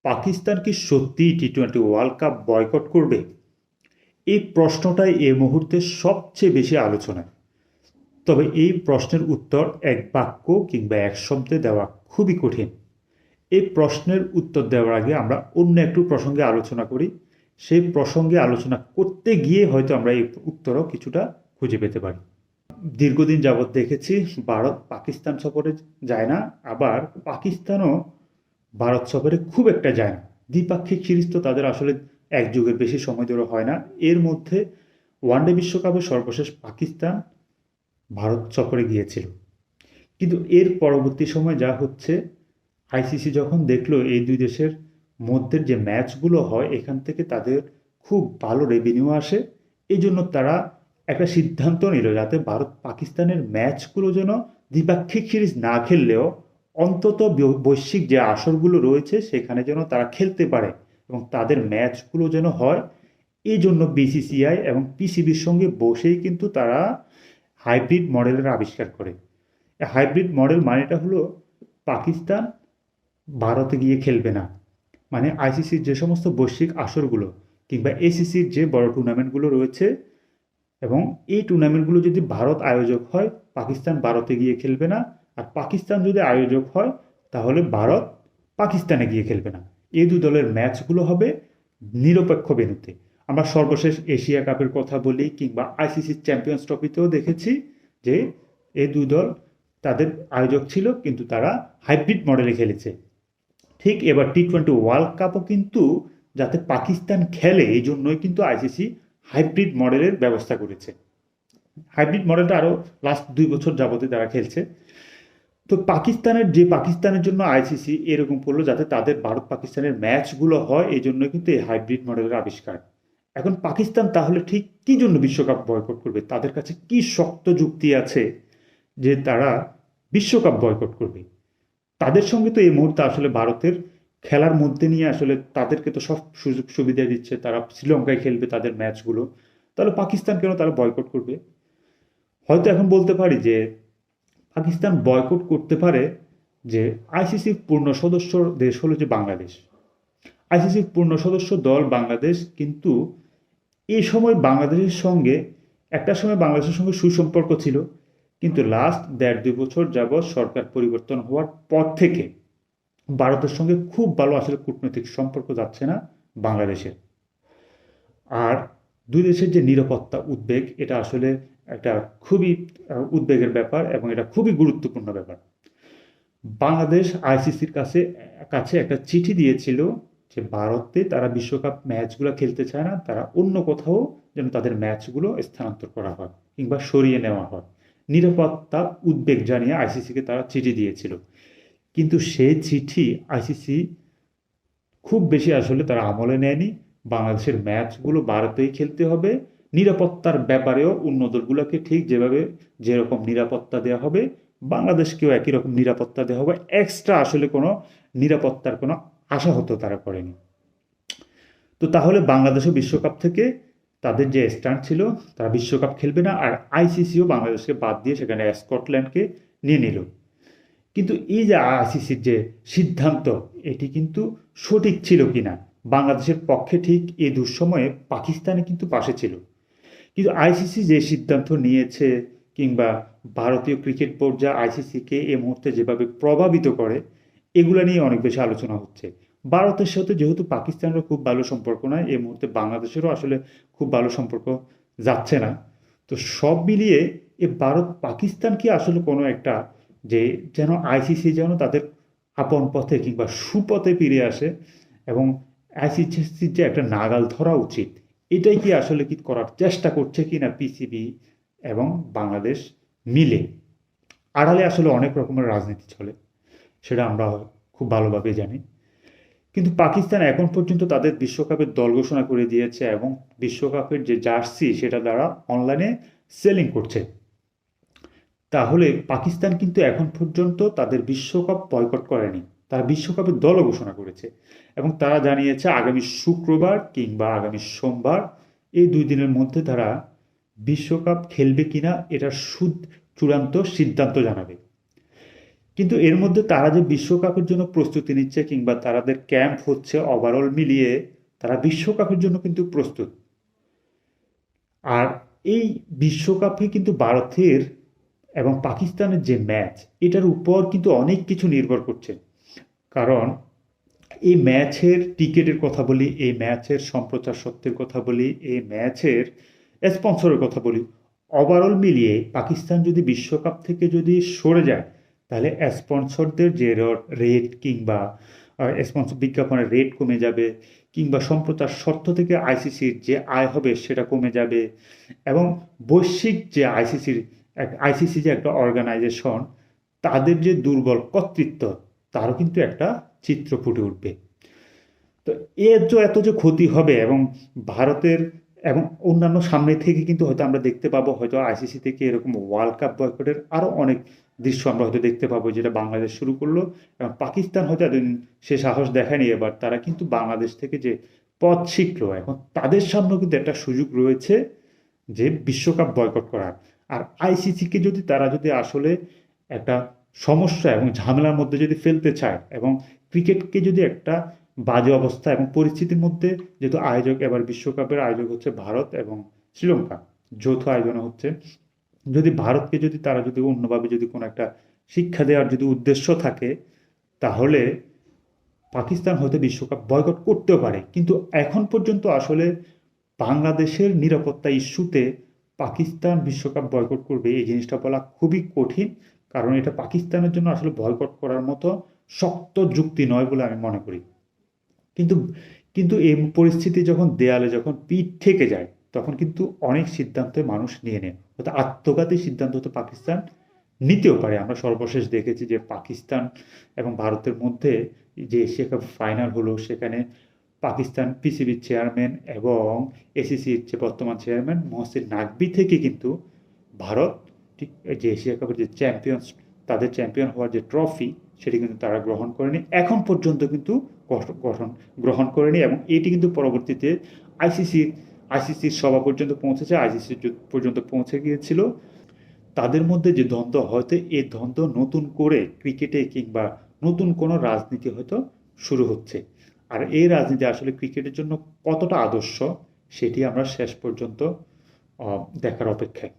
পাকিস্তান কি সত্যিই টি-20 world cup boycott করবে? এই প্রশ্নটাই এই মুহূর্তে সবচেয়ে বেশি আলোচনায়। তবে এই প্রশ্নের উত্তর এক বাক্য কিংবা এক শব্দে দেওয়া খুবই কঠিন। এই প্রশ্নের উত্তর দেওয়ার আগে আমরা অন্য একটু প্রসঙ্গে আলোচনা করি। সেই প্রসঙ্গে আলোচনা করতে গিয়ে হয়তো আমরা এই উত্তরও কিছুটা খুঁজে পেতে পারি। দীর্ঘদিন যাবৎ দেখেছি ভারত পাকিস্তান সফরে যায় না, আবার পাকিস্তানও ভারত সফরে খুব একটা যায় না। দ্বিপাক্ষিক সিরিজ তো তাদের আসলে এক যুগের বেশি সময় ধরে হয় না। এর মধ্যে ওয়ানডে বিশ্বকাপে সর্বশেষ পাকিস্তান ভারত সফরে গিয়েছিল। কিন্তু এর পরবর্তী সময় যা হচ্ছে, আইসিসি যখন দেখলো এই দুই দেশের মধ্যে যে ম্যাচগুলো হয় এখান থেকে তাদের খুব ভালো রেভিনিউ আসে, এই জন্য তারা একটা সিদ্ধান্ত নিল যাতে ভারত পাকিস্তানের ম্যাচগুলো যেন দ্বিপাক্ষিক সিরিজ না খেললেও অন্তত বৈশ্বিক যে আসরগুলো রয়েছে সেখানে যেন তারা খেলতে পারে এবং তাদের ম্যাচগুলো যেন হয়। এই জন্য বিসিসিআই এবং পিসিবির সঙ্গে বসেই কিন্তু তারা হাইব্রিড মডেলের আবিষ্কার করে। হাইব্রিড মডেল মানেটা হলো পাকিস্তান ভারতে গিয়ে খেলবে না, মানে আইসিসির যে সমস্ত বৈশ্বিক আসরগুলো কিংবা এসিসির যে বড় টুর্নামেন্টগুলো রয়েছে এবং এই টুর্নামেন্টগুলো যদি ভারত আয়োজক হয় পাকিস্তান ভারতে গিয়ে খেলবে না, আর পাকিস্তান যদি আয়োজক হয় তাহলে ভারত পাকিস্তানে গিয়ে খেলবে না। এই দুই দলের ম্যাচগুলো হবে নিরপেক্ষ ভেন্যুতে। আমরা সর্বশেষ এশিয়া কাপের কথা বলি কিংবা আইসিসি চ্যাম্পিয়ন্স ট্রফিতেও দেখেছি যে এই দুই দল তাদের আয়োজক ছিল কিন্তু তারা হাইব্রিড মডেলে খেলেছে। ঠিক এবার টি-20 ওয়ার্ল্ড কাপও কিন্তু যাতে পাকিস্তান খেলে এই জন্যই কিন্তু আইসিসি হাইব্রিড মডেলের ব্যবস্থা করেছে। হাইব্রিড মডেলটা আরও লাস্ট 2 বছর যাবতীয় তারা খেলছে। তো পাকিস্তানের জন্য আইসিসি এরকম করলো যাতে তাদের ভারত পাকিস্তানের ম্যাচগুলো হয়, এই জন্য কিন্তু এই হাইব্রিড মডেলের আবিষ্কার। এখন পাকিস্তান তাহলে ঠিক কী জন্য বিশ্বকাপ বয়কট করবে? তাদের কাছে কি শক্ত যুক্তি আছে যে তারা বিশ্বকাপ বয়কট করবে? তাদের সঙ্গে তো এই মুহূর্তে আসলে ভারতের খেলার মধ্যে নিয়ে আসলে তাদেরকে তো সব সুযোগ সুবিধা দিচ্ছে, তারা শ্রীলঙ্কায় খেলবে তাদের ম্যাচগুলো, তাহলে পাকিস্তান কেন তারা বয়কট করবে? হয়তো এখন বলতে পারি যে পাকিস্তান বয়কট করতে পারে যে আইসিসির পূর্ণ সদস্য দেশ হলো যে বাংলাদেশ। আইসিসির পূর্ণ সদস্য দল বাংলাদেশ, কিন্তু এই সময় বাংলাদেশের সঙ্গে একটা সময় বাংলাদেশের সঙ্গে সুসম্পর্ক ছিল, কিন্তু লাস্ট 1.5-2 বছর যাবৎ সরকার পরিবর্তন হওয়ার পর থেকে ভারতের সঙ্গে খুব ভালো আসলে কূটনৈতিক সম্পর্ক যাচ্ছে না বাংলাদেশের। আর দুই দেশের যে নিরাপত্তা উদ্বেগ, এটা আসলে একটা খুবই উদ্বেগের ব্যাপার এবং এটা খুবই গুরুত্বপূর্ণ ব্যাপার। বাংলাদেশ আইসিসির কাছে কাছে একটা চিঠি দিয়েছিল যে ভারতে তারা বিশ্বকাপ ম্যাচগুলো খেলতে চায় না, তারা অন্য কোথাও যেন তাদের ম্যাচগুলো স্থানান্তর করা হয় কিংবা সরিয়ে নেওয়া হয়। নিরাপত্তা উদ্বেগ জানিয়ে আইসিসিকে তারা চিঠি দিয়েছিল, কিন্তু সেই চিঠি আইসিসি খুব বেশি আসলে তারা আমলে নেয়নি। বাংলাদেশের ম্যাচগুলো ভারতেই খেলতে হবে, নিরাপত্তার ব্যাপারেও অন্য দলগুলোকে ঠিক যেরকম নিরাপত্তা দেওয়া হবে বাংলাদেশকেও একই রকম নিরাপত্তা দেওয়া হবে। এক্সট্রা আসলে কোনো নিরাপত্তার কোনো আশা হতো তারা করেনি। তো তাহলে বাংলাদেশও বিশ্বকাপ থেকে তাদের যে স্ট্যান্ড ছিল তারা বিশ্বকাপ খেলবে না, আর আইসিসিও বাংলাদেশকে বাদ দিয়ে সেখানে স্কটল্যান্ডকে নিয়ে নিল। কিন্তু এই যে আইসিসির যে সিদ্ধান্ত, এটি কিন্তু সঠিক ছিল কিনা বাংলাদেশের পক্ষে ঠিক এই দুঃসময়ে পাকিস্তানে কিন্তু পাশে ছিল। কিন্তু আইসিসি যে সিদ্ধান্ত নিয়েছে কিংবা ভারতীয় ক্রিকেট বোর্ড যা আইসিসিকে এই মুহূর্তে যেভাবে প্রভাবিত করে, এগুলো নিয়ে অনেক বেশি আলোচনা হচ্ছে। ভারতের সাথে যেহেতু পাকিস্তানেরও খুব ভালো সম্পর্ক নয়, এই মুহূর্তে বাংলাদেশেরও আসলে খুব ভালো সম্পর্ক যাচ্ছে না। তো সব মিলিয়ে এ ভারত পাকিস্তান কি আসলে কোনো একটা যে যেন আইসিসি যেন তাদের আপন পথে কিংবা সুপথে ফিরে আসে এবং আইসিসির যে একটা নাগাল ধরা উচিত, এটাই কি আসলে কি করার চেষ্টা করছে কি না পিসিবি এবং বাংলাদেশ মিলে? আড়ালে আসলে অনেক রকমের রাজনীতি চলে, সেটা আমরা খুব ভালোভাবে জানি। কিন্তু পাকিস্তান এখন পর্যন্ত তাদের বিশ্বকাপের দল ঘোষণা করে দিয়েছে এবং বিশ্বকাপের যে জার্সি সেটা দ্বারা অনলাইনে সেলিং করছে। তাহলে পাকিস্তান কিন্তু এখন পর্যন্ত তাদের বিশ্বকাপ বয়কট করেনি, তারা বিশ্বকাপের দলও ঘোষণা করেছে এবং তারা জানিয়েছে আগামী শুক্রবার কিংবা আগামী সোমবার এই 2 দিনের মধ্যে তারা বিশ্বকাপ খেলবে কিনা এটার চূড়ান্ত সিদ্ধান্ত জানাবে। কিন্তু এর মধ্যে তারা যে বিশ্বকাপের জন্য প্রস্তুতি নিচ্ছে কিংবা তাদের ক্যাম্প হচ্ছে ওভারঅল মিলিয়ে তারা বিশ্বকাপের জন্য কিন্তু প্রস্তুত। আর এই বিশ্বকাপে কিন্তু ভারতের এবং পাকিস্তানের যে ম্যাচ, এটার উপর কিন্তু অনেক কিছু নির্ভর করছে। কারণ এই ম্যাচের টিকেটের কথা বলি, এই ম্যাচের সম্প্রচার সত্যের কথা বলি, এই ম্যাচের স্পন্সরের কথা বলি, ওভারঅল মিলিয়ে পাকিস্তান যদি বিশ্বকাপ থেকে যদি সরে যায়, তাহলে স্পন্সরদের যে রেট কিংবা স্পন্সর বিজ্ঞাপনের রেট কমে যাবে, কিংবা সম্প্রচার স্বত্ব থেকে আইসিসির যে আয় হবে সেটা কমে যাবে, এবং বৈশ্বিক যে আইসিসি যে একটা অর্গানাইজেশন, তাদের যে দুর্বল কর্তৃত্ব, তারও কিন্তু একটা চিত্র ফুটে উঠবে। তো এর যে এত যে ক্ষতি হবে, এবং ভারতের এবং অন্যান্য সামনে থেকে কিন্তু হয়তো আমরা দেখতে পাবো, হয়তো আইসিসি থেকে এরকম ওয়ার্ল্ড কাপ বয়কটের আরও অনেক দৃশ্য আমরা হয়তো দেখতে পাবো, যেটা বাংলাদেশ শুরু করলো। এবং পাকিস্তান হয়তো এতদিন সে সাহস দেখায়নি, এবার তারা কিন্তু বাংলাদেশ থেকে যে পথ শিখলো, এখন তাদের সামনেও কিন্তু একটা সুযোগ রয়েছে যে বিশ্বকাপ বয়কট করার। আর আইসিসিকে যদি তারা যদি আসলে একটা সমস্যা এবং ঝামেলার মধ্যে যদি ফেলতে চায়, এবং ক্রিকেটকে যদি একটা বাজে অবস্থা এবং পরিস্থিতির মধ্যে, যেহেতু আয়োজক এবার বিশ্বকাপের আয়োজক হচ্ছে ভারত এবং শ্রীলঙ্কা, যৌথ আয়োজনে হচ্ছে, যদি ভারতকে যদি তারা যদি অন্যভাবে যদি কোনো একটা শিক্ষা দেওয়ার যদি উদ্দেশ্য থাকে, তাহলে পাকিস্তান হয়তো বিশ্বকাপ বয়কট করতেও পারে। কিন্তু এখন পর্যন্ত আসলে বাংলাদেশের নিরাপত্তা ইস্যুতে পাকিস্তান বিশ্বকাপ বয়কট করবে এই জিনিসটা বলা খুবই কঠিন। কারণ এটা পাকিস্তানের জন্য আসলে বয়কট করার মতো শক্ত যুক্তি নয় বলে আমি মনে করি। কিন্তু কিন্তু এই পরিস্থিতি যখন দেয়ালে যখন পিঠ ঠেকে যায়, তখন কিন্তু অনেক সিদ্ধান্ত মানুষ নিয়ে নেয়, হয়তো আত্মঘাতী সিদ্ধান্ত হয়তো পাকিস্তান নিতেও পারে। আমরা সর্বশেষ দেখেছি যে পাকিস্তান এবং ভারতের মধ্যে যে এশিয়া কাপ ফাইনাল হলো, সেখানে পাকিস্তান পিসিবির চেয়ারম্যান এবং এসিসির যে বর্তমান চেয়ারম্যান মহসিন নাকভি থেকে কিন্তু ভারত ঠিক যে এশিয়া কাপের যে চ্যাম্পিয়ন্স, তাদের চ্যাম্পিয়ন হওয়ার যে ট্রফি, সেটি কিন্তু তারা গ্রহণ করেনি, এখন পর্যন্ত কিন্তু গ্রহণ করেনি। এবং এটি কিন্তু পরবর্তীতে আইসিসির আইসিসির সভা পর্যন্ত পৌঁছেছে, আইসিসি পর্যন্ত পৌঁছে গিয়েছিল। তাদের মধ্যে যে দ্বন্দ্ব, হয়তো এই দ্বন্দ্ব নতুন করে ক্রিকেটে কিংবা নতুন কোনো রাজনীতি হয়তো শুরু হচ্ছে। আর এই রাজনীতি আসলে ক্রিকেটের জন্য কতটা আদর্শ, সেটি আমরা শেষ পর্যন্ত দেখার অপেক্ষায়।